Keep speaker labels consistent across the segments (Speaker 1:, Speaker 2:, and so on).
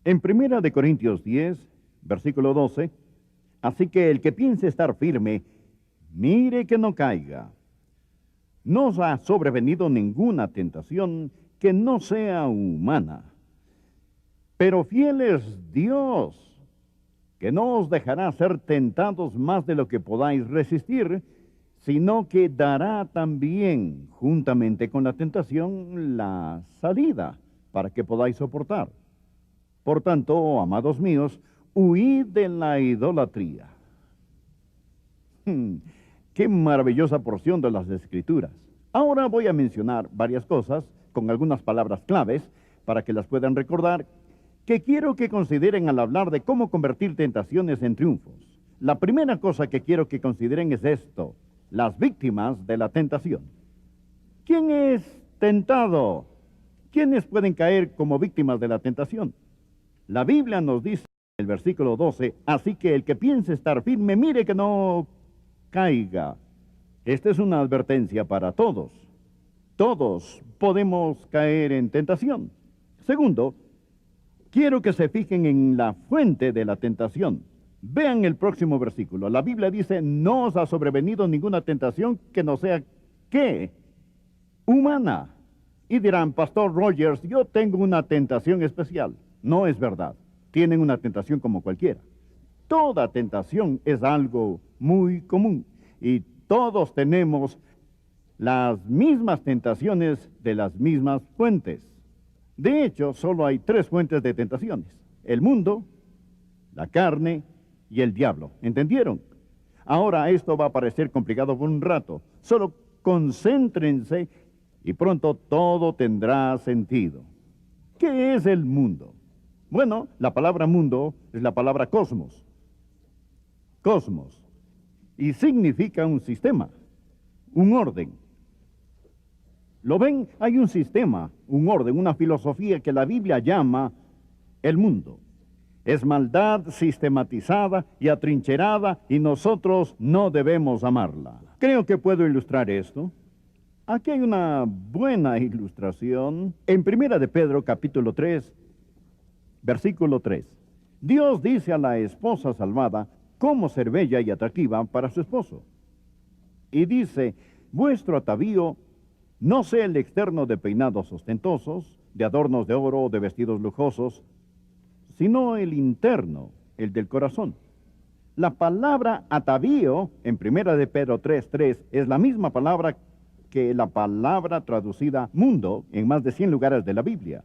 Speaker 1: En Primera de Corintios 10, versículo 12, así que el que piense estar firme, mire que no caiga. No os ha sobrevenido ninguna tentación que no sea humana. Pero fiel es Dios, que no os dejará ser tentados más de lo que podáis resistir, sino que dará también, juntamente con la tentación, la salida, para que podáis soportar. Por tanto, amados míos, huid de la idolatría. Qué maravillosa porción de las Escrituras. Ahora voy a mencionar varias cosas con algunas palabras claves para que las puedan recordar, que quiero que consideren al hablar de cómo convertir tentaciones en triunfos. La primera cosa que quiero que consideren es esto: las víctimas de la tentación. ¿Quién es tentado? ¿Quiénes pueden caer como víctimas de la tentación? La Biblia nos dice en el versículo 12, así que el que piense estar firme, mire que no caiga. Esta es una advertencia para todos. Todos podemos caer en tentación. Segundo, quiero que se fijen en la fuente de la tentación. Vean el próximo versículo. La Biblia dice, no os ha sobrevenido ninguna tentación que no sea, ¿qué? Humana. Y dirán, Pastor Rogers, yo tengo una tentación especial. No es verdad. Tienen una tentación como cualquiera. Toda tentación es algo muy común. Y todos tenemos las mismas tentaciones de las mismas fuentes. De hecho, solo hay tres fuentes de tentaciones: el mundo, la carne y el diablo. ¿Entendieron? Ahora esto va a parecer complicado por un rato. Solo concéntrense y pronto todo tendrá sentido. ¿Qué es el mundo? Bueno, la palabra mundo es la palabra cosmos. Cosmos. Y significa un sistema, un orden. ¿Lo ven? Hay un sistema, un orden, una filosofía que la Biblia llama el mundo. Es maldad sistematizada y atrincherada, y nosotros no debemos amarla. Creo que puedo ilustrar esto. Aquí hay una buena ilustración. En Primera de Pedro, capítulo 3, versículo 3. Dios dice a la esposa salvada cómo ser bella y atractiva para su esposo. Y dice, vuestro atavío no sea el externo de peinados ostentosos, de adornos de oro o de vestidos lujosos, sino el interno, el del corazón. La palabra atavío, en Primera de Pedro 3:3, es la misma palabra que la palabra traducida mundo en más de 100 lugares de la Biblia.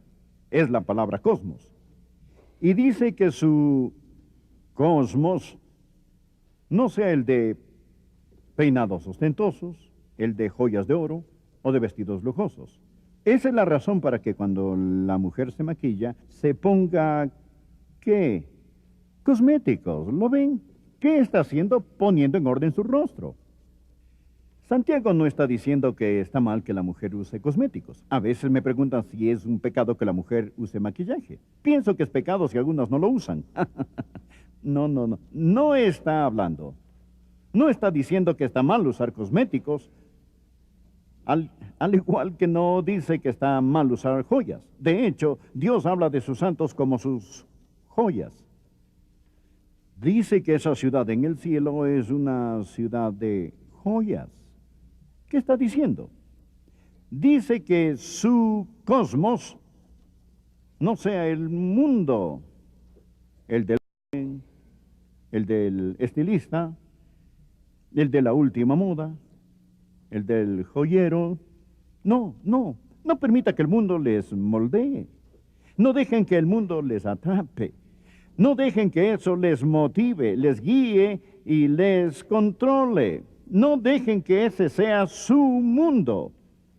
Speaker 1: Es la palabra cosmos. Y dice que su cosmos no sea el de peinados ostentosos, el de joyas de oro o de vestidos lujosos. Esa es la razón para que cuando la mujer se maquilla, se ponga, ¿qué? Cosméticos, ¿lo ven? ¿Qué está haciendo? Poniendo en orden su rostro. Santiago no está diciendo que está mal que la mujer use cosméticos. A veces me preguntan si es un pecado que la mujer use maquillaje. Pienso que es pecado si algunos no lo usan. No. No está hablando. No está diciendo que está mal usar cosméticos. Al igual que no dice que está mal usar joyas. De hecho, Dios habla de sus santos como sus joyas. Dice que esa ciudad en el cielo es una ciudad de joyas. ¿Qué está diciendo? Dice que su cosmos no sea el mundo, el del estilista, el de la última moda, el del joyero. No permita que el mundo les moldee. No dejen que el mundo les atrape. No dejen que eso les motive, les guíe y les controle. No dejen que ese sea su mundo.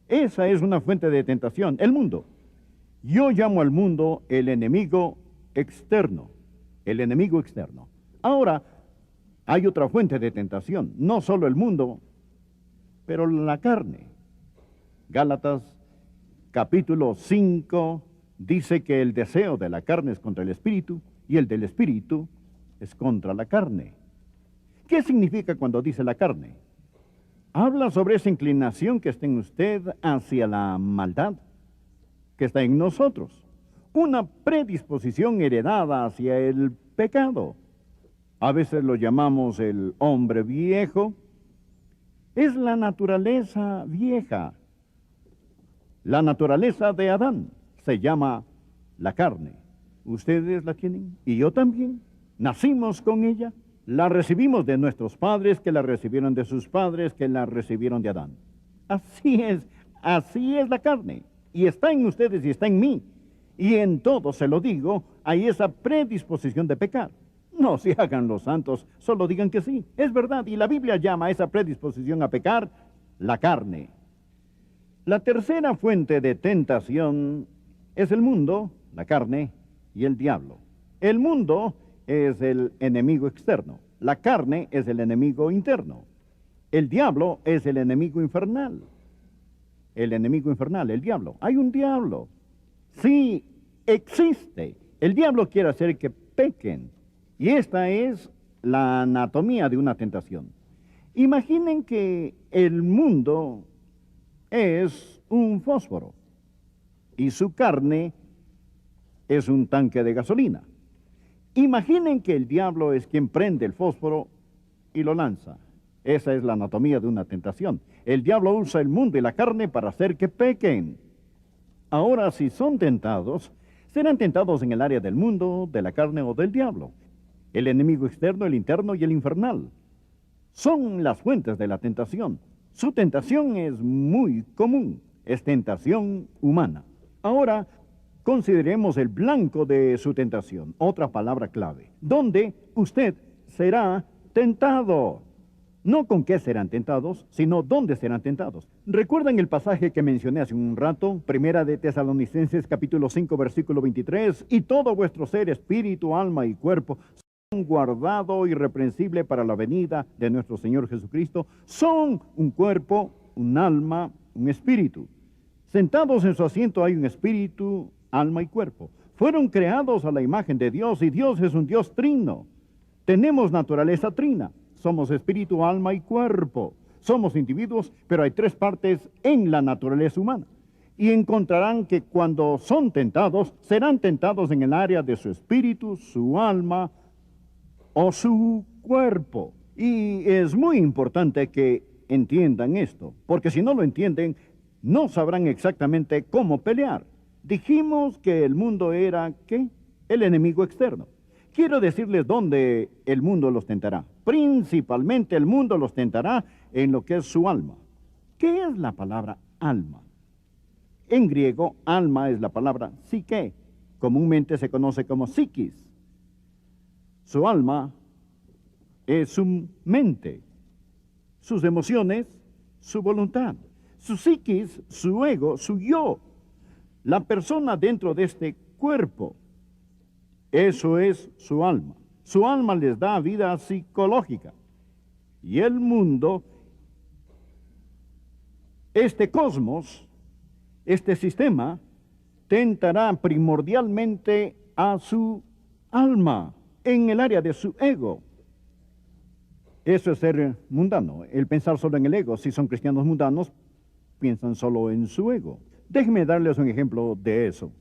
Speaker 1: Esa es una fuente de tentación, el mundo. Yo llamo al mundo el enemigo externo. El enemigo externo. Ahora, hay otra fuente de tentación. No solo el mundo, pero la carne. Gálatas capítulo 5 dice que el deseo de la carne es contra el espíritu y el del espíritu es contra la carne. ¿Qué significa cuando dice la carne? Habla sobre esa inclinación que está en usted hacia la maldad, que está en nosotros. una predisposición heredada hacia el pecado. A veces lo llamamos el hombre viejo. Es la naturaleza vieja. La naturaleza de Adán se llama la carne. Ustedes la tienen y yo también. Nacimos con ella. La recibimos de nuestros padres, que la recibieron de sus padres, que la recibieron de Adán. Así es la carne. Y está en ustedes y está en mí. Y en todo, se lo digo, hay esa predisposición de pecar. No se hagan los santos, solo digan que sí. Es verdad, y la Biblia llama a esa predisposición a pecar la carne. La tercera fuente de tentación es el mundo, la carne y el diablo. El mundo es el enemigo externo. La carne es el enemigo interno. El diablo es el enemigo infernal. El enemigo infernal, el diablo. Hay un diablo. Sí, existe. El diablo quiere hacer que pequen. Y esta es la anatomía de una tentación. Imaginen que el mundo es un fósforo y su carne es un tanque de gasolina. Imaginen que el diablo es quien prende el fósforo y lo lanza. Esa es la anatomía de una tentación. El diablo usa el mundo y la carne para hacer que pequen. Ahora, si son tentados, serán tentados en el área del mundo, de la carne o del diablo. El enemigo externo, el interno y el infernal son las fuentes de la tentación. Su tentación es muy común, es tentación humana. Ahora, consideremos el blanco de su tentación, otra palabra clave, donde usted será tentado. No con qué serán tentados, sino dónde serán tentados. ¿Recuerdan el pasaje que mencioné hace un rato? Primera de Tesalonicenses capítulo 5 versículo 23. Y todo vuestro ser, espíritu, alma y cuerpo, son guardado irreprensible para la venida de nuestro Señor Jesucristo. Son un cuerpo, un alma, un espíritu. Sentados en su asiento hay un espíritu, alma y cuerpo. Fueron creados a la imagen de Dios y Dios es un Dios trino. Tenemos naturaleza trina. Somos espíritu, alma y cuerpo. Somos individuos, pero hay tres partes en la naturaleza humana. Y encontrarán que cuando son tentados, serán tentados en el área de su espíritu, su alma o su cuerpo. Y es muy importante que entiendan esto, porque si no lo entienden, no sabrán exactamente cómo pelear. Dijimos que el mundo era, ¿qué? El enemigo externo. Quiero decirles dónde el mundo los tentará. Principalmente el mundo los tentará en lo que es su alma. ¿Qué es la palabra alma? En griego, alma es la palabra psique. Comúnmente se conoce como psiquis. Su alma es su mente, sus emociones, su voluntad. Su psiquis, su ego, su yo. La persona dentro de este cuerpo. Eso es su alma. Su alma les da vida psicológica. Y el mundo, este cosmos, este sistema, tentará primordialmente a su alma, en el área de su ego. Eso es ser mundano, el pensar solo en el ego. Si son cristianos mundanos, piensan solo en su ego. Déjenme darles un ejemplo de eso.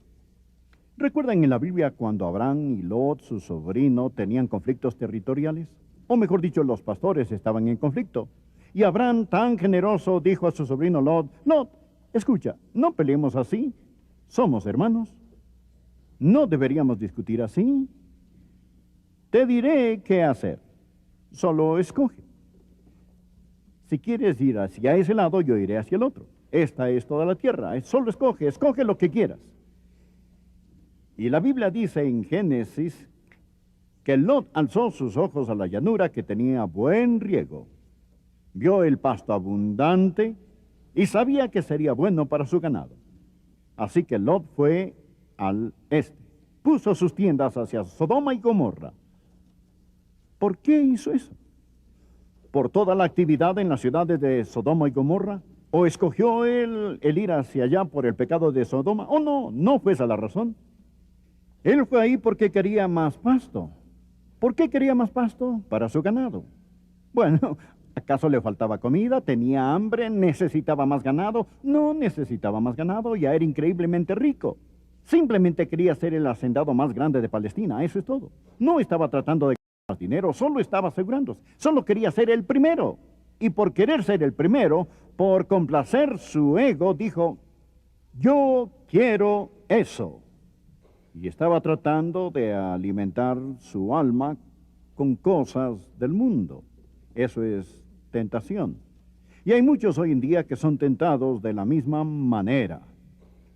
Speaker 1: ¿Recuerdan en la Biblia cuando Abraham y Lot, su sobrino, tenían conflictos territoriales? O mejor dicho, los pastores estaban en conflicto. Y Abraham, tan generoso, dijo a su sobrino Lot, Lot, escucha, no peleemos así, somos hermanos. No deberíamos discutir así. Te diré qué hacer, solo escoge. Si quieres ir hacia ese lado, yo iré hacia el otro. Esta es toda la tierra, solo escoge lo que quieras. Y la Biblia dice en Génesis que Lot alzó sus ojos a la llanura que tenía buen riego. Vio el pasto abundante y sabía que sería bueno para su ganado. Así que Lot fue al este. Puso sus tiendas hacia Sodoma y Gomorra. ¿Por qué hizo eso? ¿Por toda la actividad en las ciudades de Sodoma y Gomorra? ¿O escogió él el ir hacia allá por el pecado de Sodoma? ¿O no fue esa la razón? Él fue ahí porque quería más pasto. ¿Por qué quería más pasto? Para su ganado. Bueno, ¿acaso le faltaba comida? ¿Tenía hambre? ¿Necesitaba más ganado? No necesitaba más ganado, ya era increíblemente rico. Simplemente quería ser el hacendado más grande de Palestina, eso es todo. No estaba tratando de ganar dinero, solo estaba asegurándose. Solo quería ser el primero. Y por querer ser el primero, por complacer su ego, dijo, yo quiero eso. Y estaba tratando de alimentar su alma con cosas del mundo. Eso es tentación. Y hay muchos hoy en día que son tentados de la misma manera.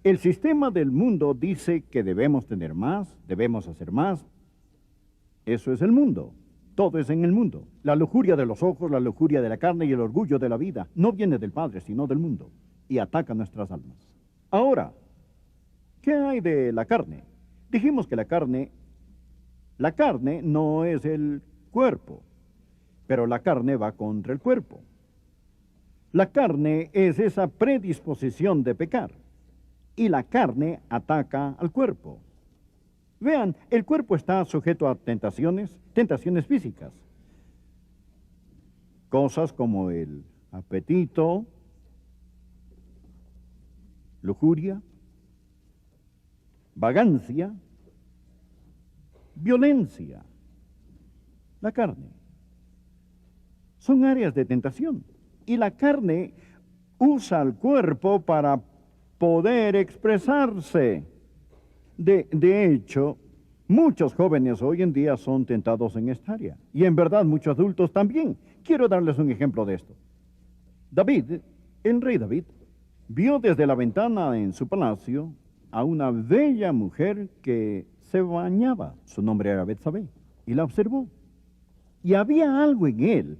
Speaker 1: El sistema del mundo dice que debemos tener más, debemos hacer más. Eso es el mundo. Todo es en el mundo. La lujuria de los ojos, la lujuria de la carne y el orgullo de la vida no viene del Padre, sino del mundo. Y ataca nuestras almas. Ahora, ¿qué hay de la carne? Dijimos que la carne no es el cuerpo, pero la carne va contra el cuerpo. La carne es esa predisposición de pecar. Y la carne ataca al cuerpo. Vean, el cuerpo está sujeto a tentaciones físicas. Cosas como el apetito, lujuria, vagancia, violencia. La carne. Son áreas de tentación. Y la carne usa al cuerpo para poder expresarse. De hecho, muchos jóvenes hoy en día son tentados en esta área. Y en verdad muchos adultos también. Quiero darles un ejemplo de esto. David, el rey David, vio desde la ventana en su palacio a una bella mujer que se bañaba. Su nombre era Betsabé. Y la observó. Y había algo en él,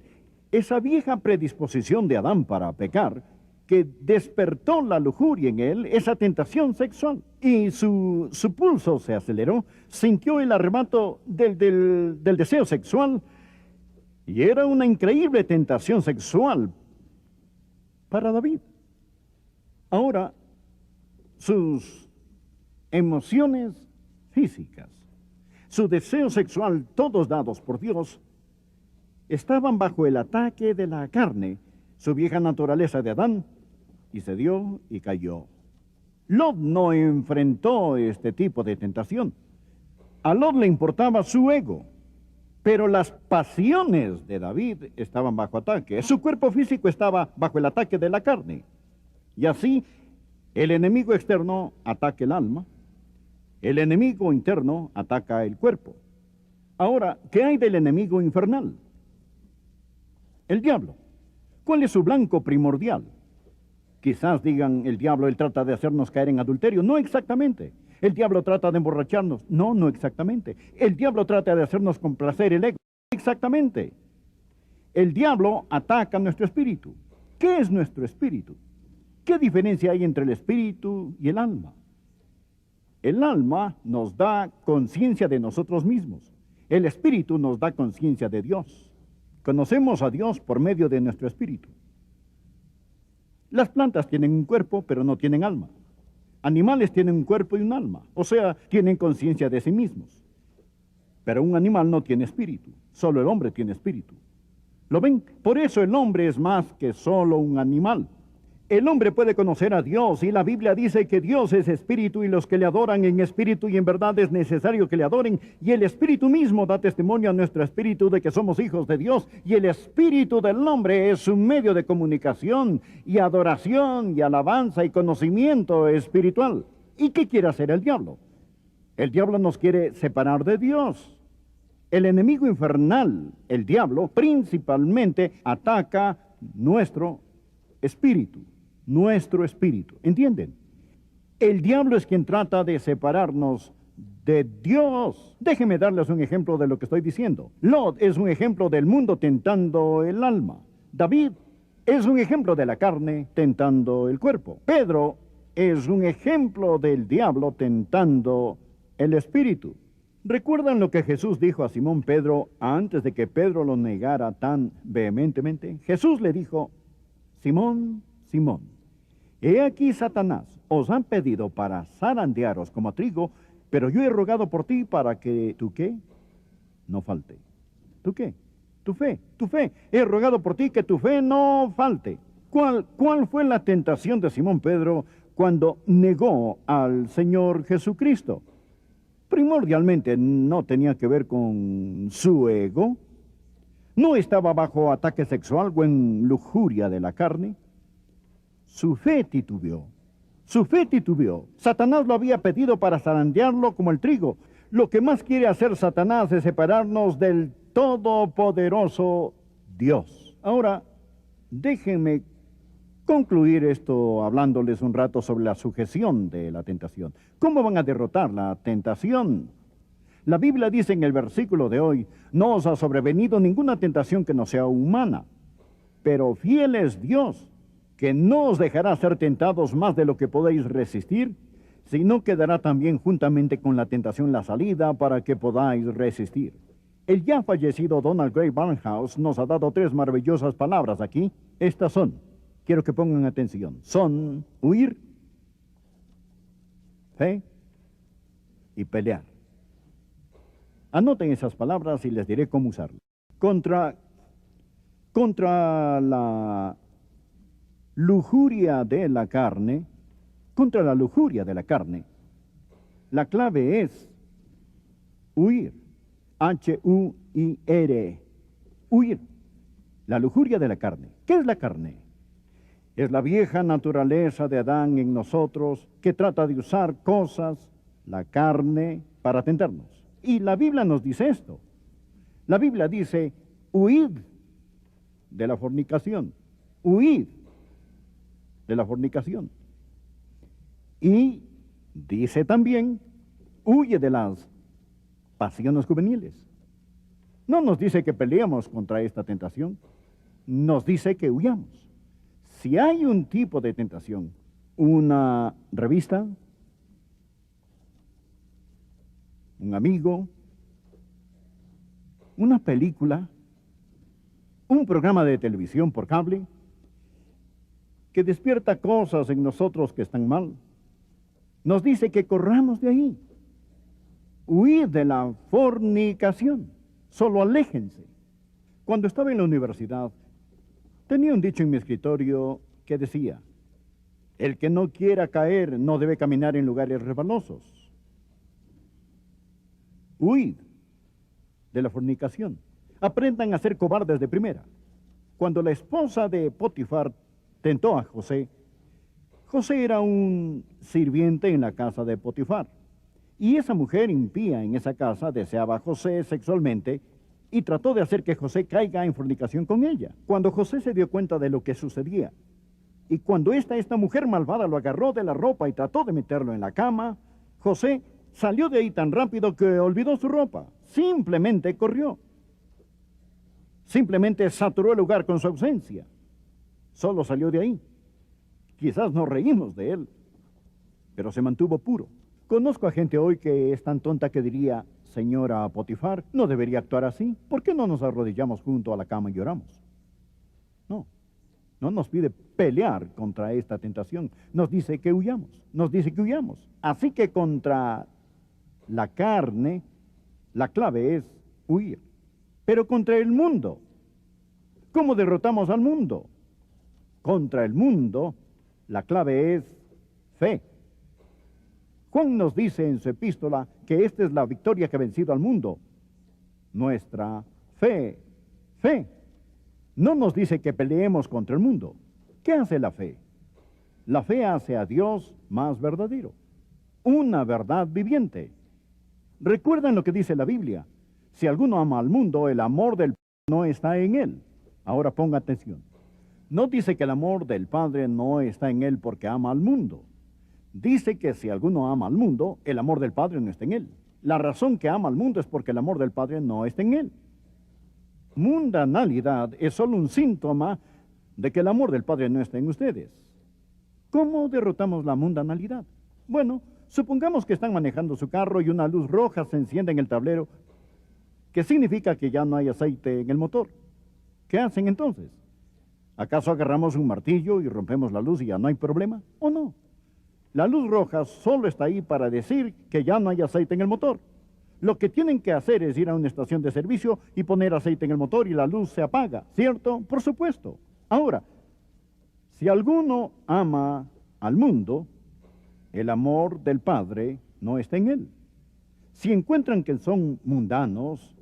Speaker 1: esa vieja predisposición de Adán para pecar, que despertó la lujuria en él, esa tentación sexual. Y su pulso se aceleró, sintió el arrebato del deseo sexual, y era una increíble tentación sexual para David. Ahora, sus emociones físicas, su deseo sexual, todos dados por Dios, estaban bajo el ataque de la carne, su vieja naturaleza de Adán, y se dio y cayó. Lot no enfrentó este tipo de tentación. A Lot le importaba su ego, pero las pasiones de David estaban bajo ataque. Su cuerpo físico estaba bajo el ataque de la carne. Y así, el enemigo externo ataca el alma, el enemigo interno ataca el cuerpo. Ahora, ¿qué hay del enemigo infernal? El diablo. ¿Cuál es su blanco primordial? Quizás digan, el diablo, él trata de hacernos caer en adulterio. No exactamente. El diablo trata de emborracharnos. No, no exactamente. El diablo trata de hacernos complacer el ego. Exactamente. El diablo ataca nuestro espíritu. ¿Qué es nuestro espíritu? ¿Qué diferencia hay entre el espíritu y el alma? El alma nos da conciencia de nosotros mismos. El espíritu nos da conciencia de Dios. Conocemos a Dios por medio de nuestro espíritu. Las plantas tienen un cuerpo, pero no tienen alma. Animales tienen un cuerpo y un alma, o sea, tienen conciencia de sí mismos. Pero un animal no tiene espíritu, solo el hombre tiene espíritu. ¿Lo ven? Por eso el hombre es más que solo un animal. El hombre puede conocer a Dios y la Biblia dice que Dios es espíritu y los que le adoran en espíritu y en verdad es necesario que le adoren. Y el espíritu mismo da testimonio a nuestro espíritu de que somos hijos de Dios. Y el espíritu del hombre es un medio de comunicación y adoración y alabanza y conocimiento espiritual. ¿Y qué quiere hacer el diablo? El diablo nos quiere separar de Dios. El enemigo infernal, el diablo, principalmente ataca nuestro espíritu. Nuestro espíritu. ¿Entienden? El diablo es quien trata de separarnos de Dios. Déjenme darles un ejemplo de lo que estoy diciendo. Lot es un ejemplo del mundo tentando el alma. David es un ejemplo de la carne tentando el cuerpo. Pedro es un ejemplo del diablo tentando el espíritu. ¿Recuerdan lo que Jesús dijo a Simón Pedro antes de que Pedro lo negara tan vehementemente? Jesús le dijo, Simón, Simón, he aquí Satanás os han pedido para zarandearos como trigo, pero yo he rogado por ti para que, ¿tú qué? No falte. ¿Tú qué? Tu fe. He rogado por ti que tu fe no falte. ¿Cuál fue la tentación de Simón Pedro cuando negó al Señor Jesucristo. Primordialmente no tenía que ver con su ego, no estaba bajo ataque sexual o en lujuria de la carne. Su fe titubeó. Su fe titubeó. Satanás lo había pedido para zarandearlo como el trigo. Lo que más quiere hacer Satanás es separarnos del todopoderoso Dios. Ahora, déjenme concluir esto hablándoles un rato sobre la sujeción de la tentación. ¿Cómo van a derrotar la tentación? La Biblia dice en el versículo de hoy, no os ha sobrevenido ninguna tentación que no sea humana, pero fiel es Dios, que no os dejará ser tentados más de lo que podéis resistir, sino que dará también juntamente con la tentación la salida para que podáis resistir. El ya fallecido Donald Grey Barnhouse nos ha dado 3 maravillosas palabras aquí. Estas son, quiero que pongan atención, son huir, fe y pelear. Anoten esas palabras y les diré cómo usarlas. Contra la lujuria de la carne, la clave es huir. H-U-I-R. Huir. La lujuria de la carne. ¿Qué es la carne? Es la vieja naturaleza de Adán en nosotros que trata de usar cosas, la carne, para tentarnos. Y la Biblia nos dice esto. La Biblia dice, huid de la fornicación. Huid de la fornicación. Y dice también, huye de las pasiones juveniles. No nos dice que peleemos contra esta tentación, nos dice que huyamos. Si hay un tipo de tentación, una revista, un amigo, una película, un programa de televisión por cable, que despierta cosas en nosotros que están mal, nos dice que corramos de ahí. Huir de la fornicación. Solo aléjense. Cuando estaba en la universidad, tenía un dicho en mi escritorio que decía, el que no quiera caer no debe caminar en lugares resbalosos. Huid de la fornicación. Aprendan a ser cobardes de primera. Cuando la esposa de Potifar tentó a José, José era un sirviente en la casa de Potifar. Y esa mujer impía en esa casa deseaba a José sexualmente y trató de hacer que José caiga en fornicación con ella. Cuando José se dio cuenta de lo que sucedía, y cuando esta mujer malvada lo agarró de la ropa y trató de meterlo en la cama, José salió de ahí tan rápido que olvidó su ropa. Simplemente corrió. Simplemente saturó el lugar con su ausencia. Solo salió de ahí. Quizás nos reímos de él, pero se mantuvo puro. Conozco a gente hoy que es tan tonta que diría, señora Potifar, no debería actuar así. ¿Por qué no nos arrodillamos junto a la cama y lloramos? No nos pide pelear contra esta tentación. Nos dice que huyamos. Así que contra la carne, la clave es huir. Pero contra el mundo, ¿cómo derrotamos al mundo? Contra el mundo, la clave es fe. Juan nos dice en su epístola que esta es la victoria que ha vencido al mundo. Nuestra fe. Fe. No nos dice que peleemos contra el mundo. ¿Qué hace la fe? La fe hace a Dios más verdadero. Una verdad viviente. Recuerden lo que dice la Biblia. Si alguno ama al mundo, el amor del Padre no está en él. Ahora ponga atención. No dice que el amor del Padre no está en él porque ama al mundo. Dice que si alguno ama al mundo, el amor del Padre no está en él. La razón que ama al mundo es porque el amor del Padre no está en él. Mundanalidad es solo un síntoma de que el amor del Padre no está en ustedes. ¿Cómo derrotamos la mundanalidad? Bueno, supongamos que están manejando su carro y una luz roja se enciende en el tablero, que significa que ya no hay aceite en el motor. ¿Qué hacen entonces? ¿Acaso agarramos un martillo y rompemos la luz y ya no hay problema? ¿O no? La luz roja solo está ahí para decir que ya no hay aceite en el motor. Lo que tienen que hacer es ir a una estación de servicio y poner aceite en el motor y la luz se apaga, ¿cierto? Por supuesto. Ahora, si alguno ama al mundo, El amor del Padre no está en él. Si encuentran que son mundanos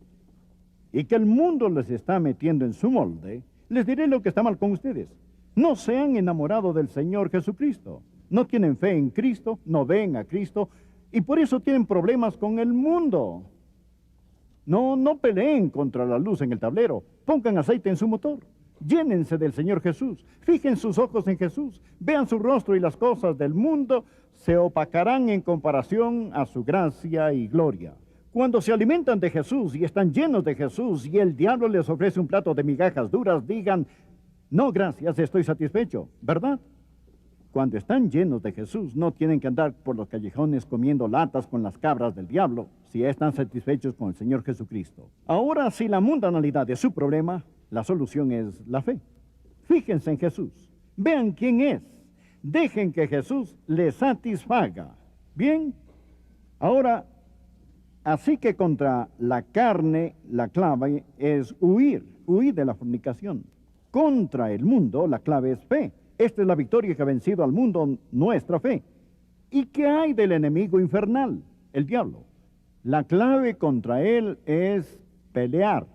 Speaker 1: y que el mundo les está metiendo en su molde, les diré lo que está mal con ustedes. No se han enamorado del Señor Jesucristo. No tienen fe en Cristo, no ven a Cristo, y por eso tienen problemas con el mundo. No peleen contra la luz en el tablero. Pongan aceite en su motor. Llénense del Señor Jesús. Fijen sus ojos en Jesús. Vean su rostro y las cosas del mundo se opacarán en comparación a su gracia y gloria. Cuando se alimentan de Jesús y están llenos de Jesús y el diablo les ofrece un plato de migajas duras, digan, no, gracias, estoy satisfecho, ¿verdad? Cuando están llenos de Jesús, no tienen que andar por los callejones comiendo latas con las cabras del diablo, si ya están satisfechos con el Señor Jesucristo. Ahora, si la mundanalidad es su problema, la solución es la fe. Fíjense en Jesús. Vean quién es. Dejen que Jesús les satisfaga. Bien. Ahora, así que contra la carne, la clave es huir de la fornicación. Contra el mundo, la clave es fe. Esta es la victoria que ha vencido al mundo, nuestra fe. ¿Y qué hay del enemigo infernal? El diablo. La clave contra él es pelear.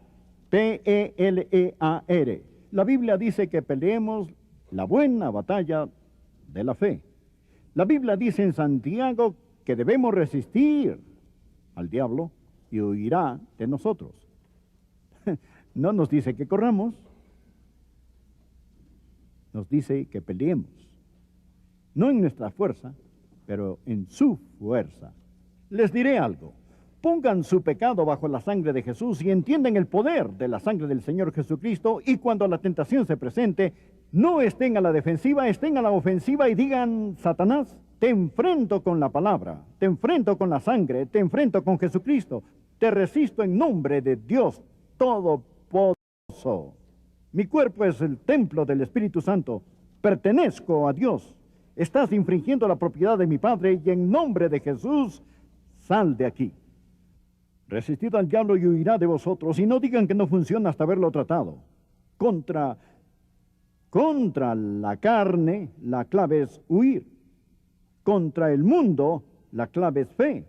Speaker 1: P-E-L-E-A-R. La Biblia dice que peleemos la buena batalla de la fe. La Biblia dice en Santiago que debemos resistir al diablo y huirá de nosotros. No nos dice que corramos, nos dice que peleemos. No en nuestra fuerza, pero en su fuerza. Les diré algo. Pongan su pecado bajo la sangre de Jesús y entiendan el poder de la sangre del Señor Jesucristo, y cuando la tentación se presente, no estén a la defensiva, estén a la ofensiva y digan, Satanás, te enfrento con la palabra, te enfrento con la sangre, te enfrento con Jesucristo, te resisto en nombre de Dios Todopoderoso. Mi cuerpo es el templo del Espíritu Santo, pertenezco a Dios, estás infringiendo la propiedad de mi Padre y en nombre de Jesús, sal de aquí. Resistid al diablo y huirá de vosotros, y no digan que no funciona hasta haberlo tratado. Contra la carne, la clave es huir. Contra el mundo, la clave es fe.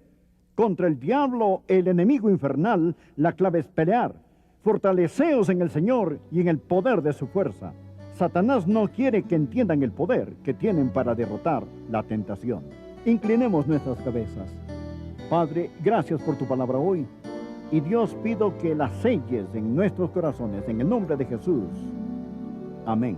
Speaker 1: Contra el diablo, el enemigo infernal, la clave es pelear. Fortaleceos en el Señor y en el poder de su fuerza. Satanás no quiere que entiendan el poder que tienen para derrotar la tentación. Inclinemos nuestras cabezas. Padre, gracias por tu palabra hoy. Y Dios, pido que la selles en nuestros corazones, en el nombre de Jesús. Amén.